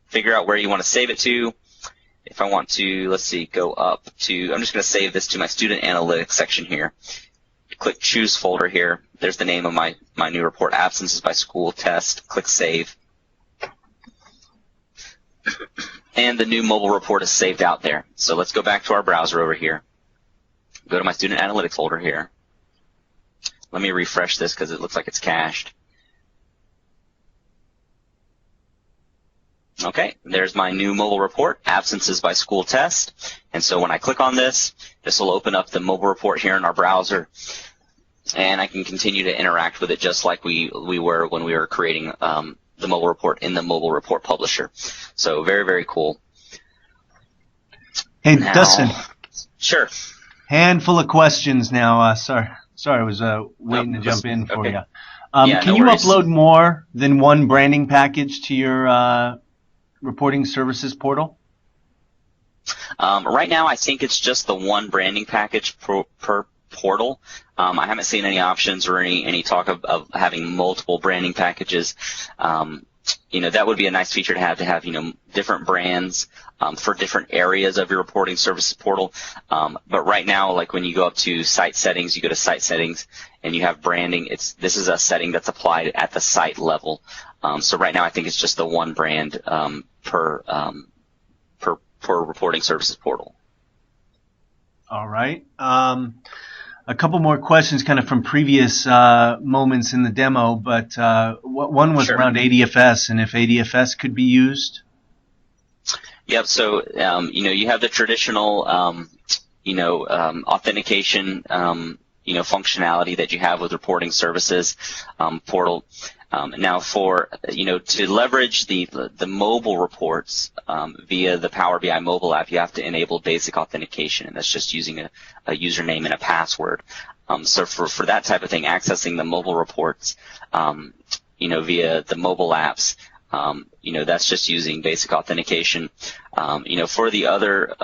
Figure out where you want to save it to. If I want to, let's see, go up to, I'm just going to save this to my student analytics section here. Click choose folder here. There's the name of my new report, absences by school test. Click save. And the new mobile report is saved out there. So let's go back to our browser over here. Go to my student analytics folder here. Let me refresh this because it looks like it's cached. Okay, there's my new mobile report, absences by school test. And so when I click on this, this will open up the mobile report here in our browser. And I can continue to interact with it just like we were when we were creating the mobile report in the mobile report publisher. So very, very cool. Hey, now, Dustin. Sure. Handful of questions now. Sorry, I was waiting to jump in for you. Can you upload more than one branding package to your reporting services portal? Right now, I think it's just the one branding package per portal. I haven't seen any options or any talk of having multiple branding packages. That would be a nice feature to have different brands for different areas of your reporting services portal. But right now, like when you go up to site settings, you go to site settings and you have branding. This is a setting that's applied at the site level. So right now, I think it's just the one brand per reporting services portal. All right. A couple more questions kind of from previous moments in the demo, but one was around ADFS and if ADFS could be used. Yep. So, you have the traditional, authentication functionality that you have with reporting services portal. Now, for to leverage the mobile reports via the Power BI mobile app, you have to enable basic authentication, and that's just using a username and a password. So for that type of thing, accessing the mobile reports, via the mobile apps, that's just using basic authentication. For the other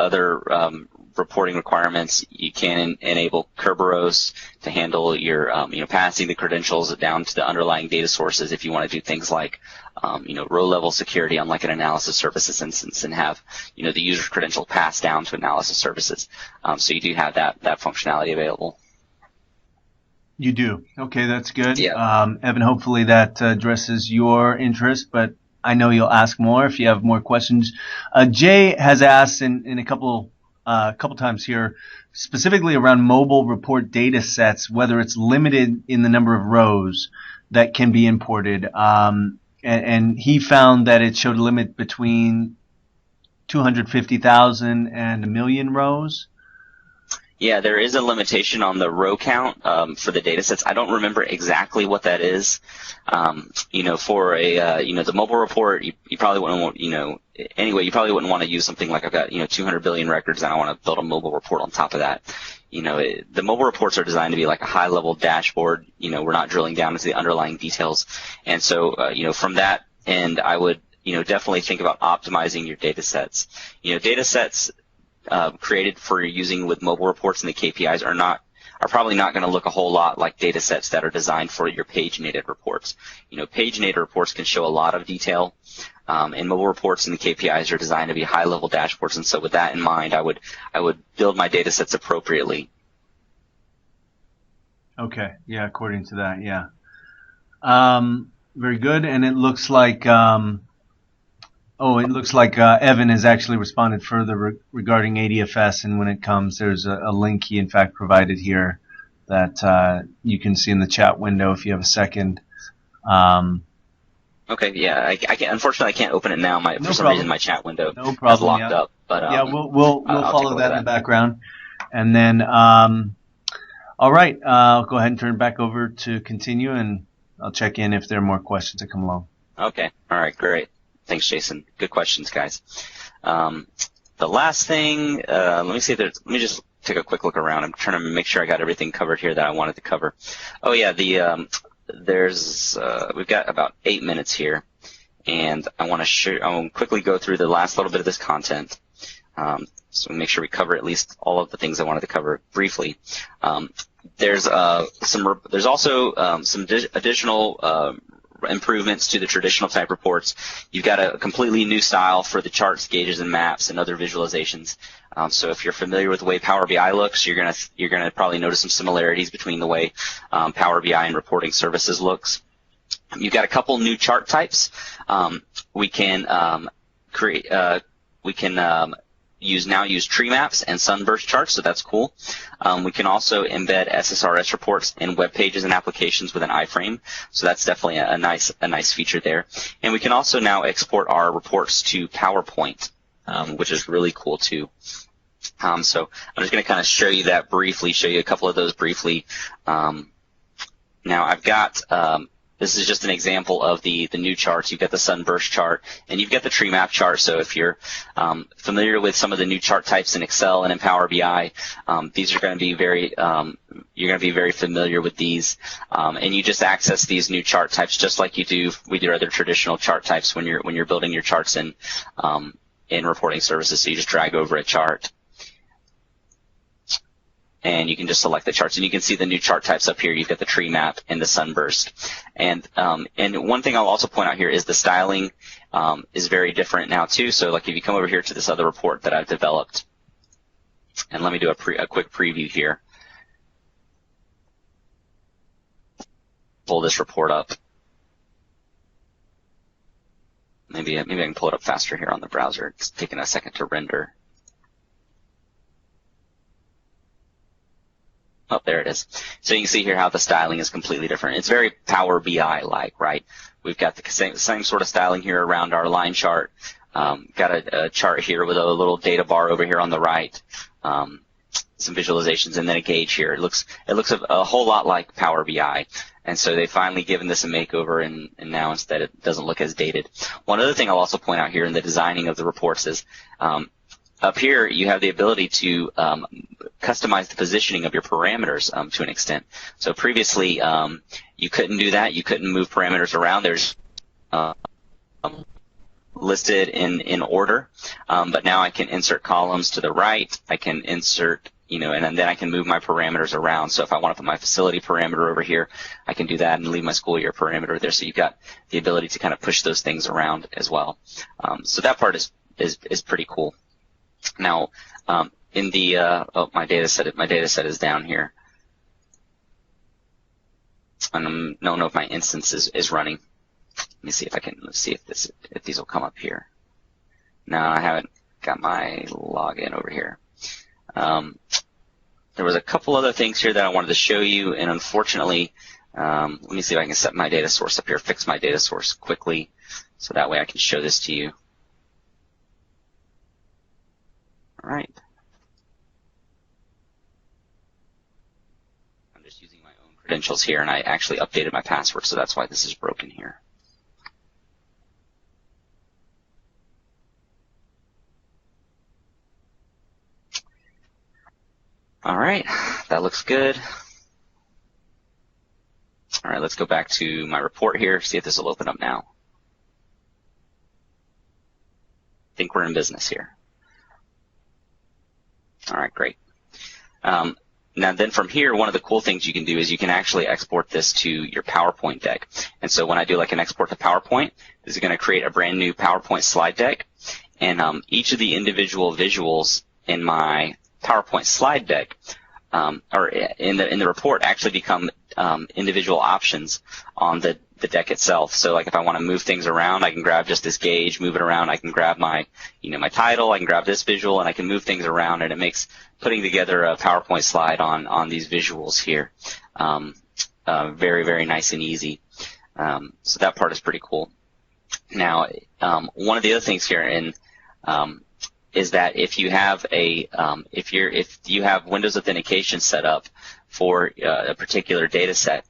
reporting requirements, you can enable Kerberos to handle your, passing the credentials down to the underlying data sources if you want to do things like, row-level security on like an analysis services instance and have, the user's credential passed down to analysis services. So you do have that functionality available. You do. Okay, that's good. Yeah. Evan, hopefully that addresses your interest, but I know you'll ask more if you have more questions. Jay has asked in a couple times here, specifically around mobile report data sets, whether it's limited in the number of rows that can be imported. And he found that it showed a limit between 250,000 and 1 million rows. Yeah, there is a limitation on the row count for the data sets. I don't remember exactly what that is. For the mobile report, you probably wouldn't want, anyway, you probably wouldn't want to use something like I've got, 200 billion records and I want to build a mobile report on top of that. The mobile reports are designed to be like a high-level dashboard. We're not drilling down into the underlying details. And so, from that end, I would, definitely think about optimizing your data sets. Data sets created for using with mobile reports and the KPIs are probably not going to look a whole lot like data sets that are designed for your paginated reports. Paginated reports can show a lot of detail, and mobile reports and the KPIs are designed to be high-level dashboards. And so with that in mind, I would build my data sets appropriately. Okay. Yeah, according to that, yeah. Very good. And it looks like Evan has actually responded further regarding ADFS, and when it comes, there's a link he in fact provided here that you can see in the chat window if you have a second. Okay, yeah, I can't, unfortunately I can't open it now. For some reason my chat window is locked up. But yeah, we'll follow that in the background, and then all right, I'll go ahead and turn it back over to continue, and I'll check in if there are more questions that come along. Okay, all right, great. Thanks, Jason. Good questions, guys. The last thing, let me just take a quick look around. I'm trying to make sure I got everything covered here that I wanted to cover. Oh yeah, we've got about 8 minutes here, and I want to quickly go through the last little bit of this content. So make sure we cover at least all of the things I wanted to cover briefly. There's also some additional improvements to the traditional type reports. You've got a completely new style for the charts, gauges, and maps and other visualizations. So if you're familiar with the way Power BI looks, you're gonna probably notice some similarities between the way Power BI and reporting services looks. You've got a couple new chart types. We can use tree maps and sunburst charts, so that's cool. We can also embed SSRS reports in web pages and applications with an iframe, so that's definitely a nice feature there. And we can also now export our reports to PowerPoint, which is really cool too. So I'm just going to kind of show you a couple of those briefly. Now I've got this is just an example of the new charts. You've got the sunburst chart and you've got the tree map chart. So if you're familiar with some of the new chart types in Excel and in Power BI, these are going to be you're going to be very familiar with these. And you just access these new chart types just like you do with your other traditional chart types when you're building your charts in reporting services. So you just drag over a chart, and you can just select the charts, and you can see the new chart types up here. You've got the tree map and the sunburst. And one thing I'll also point out here is the styling is very different now too. So like if you come over here to this other report that I've developed, and let me do a quick preview here. Pull this report up. Maybe I can pull it up faster here on the browser. It's taking a second to render. Oh, there it is. So you can see here how the styling is completely different. It's very Power BI-like, right? We've got the same sort of styling here around our line chart. Got a chart here with a little data bar over here on the right. some visualizations, and then a gauge here. It looks a whole lot like Power BI. And so they've finally given this a makeover, and now instead it doesn't look as dated. One other thing I'll also point out here in the designing of the reports is up here you have the ability to customize the positioning of your parameters to an extent. So previously you couldn't do that. You couldn't move parameters around. There's listed in order, but now I can insert columns to the right. I can insert, and then I can move my parameters around. So if I want to put my facility parameter over here, I can do that and leave my school year parameter there. So you've got the ability to kind of push those things around as well. So that part is pretty cool. Now, in the my data set is down here, and I don't know if my instance is running. Let me see if I can if these will come up here. No, I haven't got my login over here. There was a couple other things here that I wanted to show you, and unfortunately, let me see if I can set my data source up here, fix my data source quickly, so that way I can show this to you. All right. I'm just using my own credentials here, and I actually updated my password, so that's why this is broken here. All right, that looks good. All right, let's go back to my report here, see if this will open up now. I think we're in business here. All right, great. Now then from here, one of the cool things you can do is you can actually export this to your PowerPoint deck. And so when I do like an export to PowerPoint, this is going to create a brand new PowerPoint slide deck. And each of the individual visuals in my PowerPoint slide deck or in the report actually become individual options on the deck itself. So like if I want to move things around, I can grab just this gauge, move it around. I can grab my my title, I can grab this visual, and I can move things around, and it makes putting together a PowerPoint slide on these visuals here very, very nice and easy. So that part is pretty cool. Now, one of the other things here is that if you have if you have Windows authentication set up for a particular data set,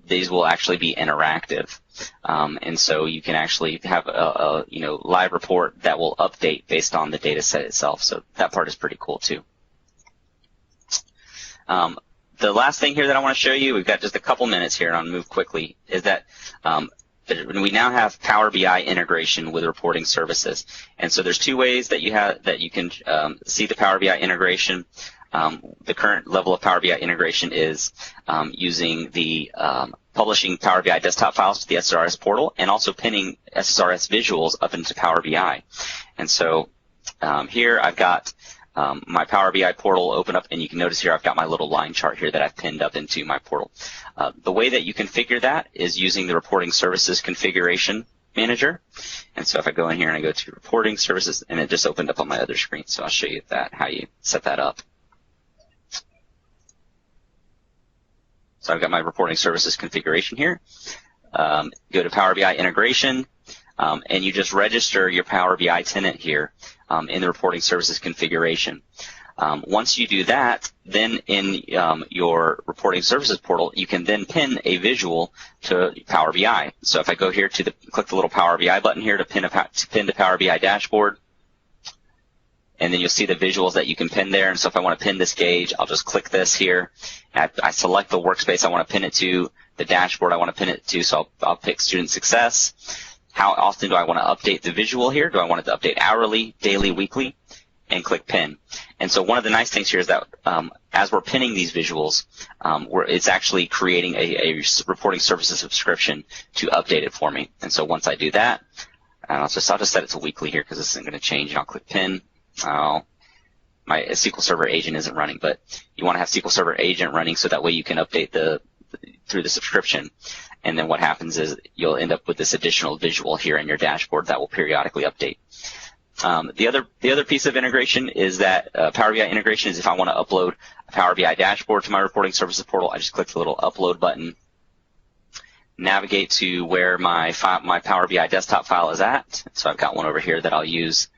these will actually be interactive, and so you can actually have a live report that will update based on the data set itself. So that part is pretty cool too. The last thing here that I want to show you, we've got just a couple minutes here, and I'll move quickly, is that we now have Power BI integration with reporting services. And so there's two ways that you can see the Power BI integration. The current level of Power BI integration is using the publishing Power BI desktop files to the SSRS portal, and also pinning SSRS visuals up into Power BI. And so here I've got my Power BI portal open up, and you can notice here I've got my little line chart here that I've pinned up into my portal. The way that you configure that is using the Reporting Services Configuration Manager. And so if I go in here and I go to Reporting Services, and it just opened up on my other screen, so I'll show you how you set that up. So I've got my Reporting Services configuration here. Go to Power BI Integration, and you just register your Power BI tenant here in the Reporting Services configuration. Once you do that, then in your Reporting Services portal, you can then pin a visual to Power BI. So if I go here to click the little Power BI button here to pin to Power BI dashboard, and then you'll see the visuals that you can pin there. And so if I want to pin this gauge, I'll just click this here. I select the workspace I want to pin it to, the dashboard I want to pin it to, so I'll pick Student Success. How often do I want to update the visual here? Do I want it to update hourly, daily, weekly? And click pin. And so one of the nice things here is that as we're pinning these visuals, it's actually creating a reporting services subscription to update it for me. And so once I do that, I'll just set it to weekly here because this isn't going to change, and I'll click pin. My SQL Server agent isn't running, but you want to have SQL Server agent running so that way you can update through the subscription. And then what happens is you'll end up with this additional visual here in your dashboard that will periodically update. The other piece of integration is that Power BI integration is if I want to upload a Power BI dashboard to my reporting services portal, I just click the little upload button, navigate to where my Power BI desktop file is at. So I've got one over here that I'll use.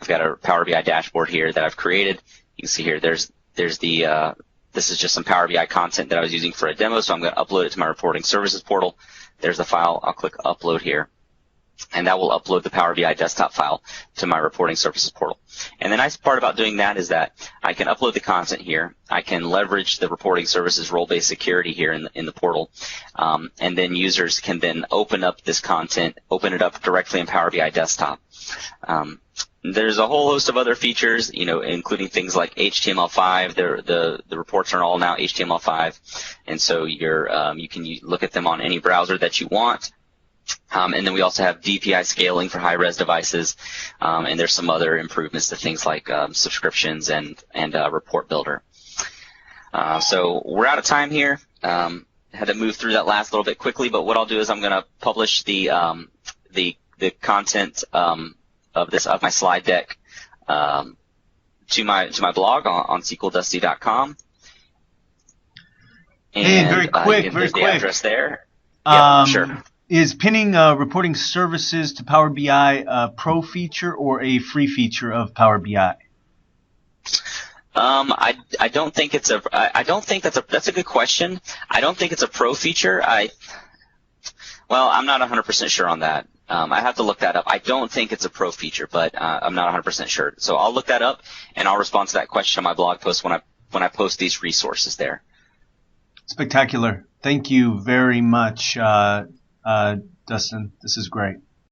I've got a Power BI dashboard here that I've created. You can see here there's There's the this is just some Power BI content that I was using for a demo, so I'm going to upload it to my reporting services portal. There's the file. I'll click upload here, and that will upload the Power BI desktop file to my reporting services portal. And the nice part about doing that is that I can upload the content here. I can leverage the reporting services role-based security here in the portal, and then users can then open up this content, open it up directly in Power BI desktop. There's a whole host of other features, including things like HTML5. The reports are all now HTML5, and so you can look at them on any browser that you want. And then we also have DPI scaling for high-res devices, and there's some other improvements to things like subscriptions and report builder. So we're out of time here. Had to move through that last little bit quickly, but what I'll do is I'm going to publish the content of my slide deck to my blog on SQLDusty.com. And very quick, the address there. Sure. Is pinning reporting services to Power BI a pro feature or a free feature of Power BI? I don't think it's that's a good question. I don't think it's a pro feature. I'm not 100% sure on that. I have to look that up. I don't think it's a pro feature, but I'm not 100% sure. So I'll look that up, and I'll respond to that question on my blog post when I post these resources there. Spectacular. Thank you very much, Dustin. This is great.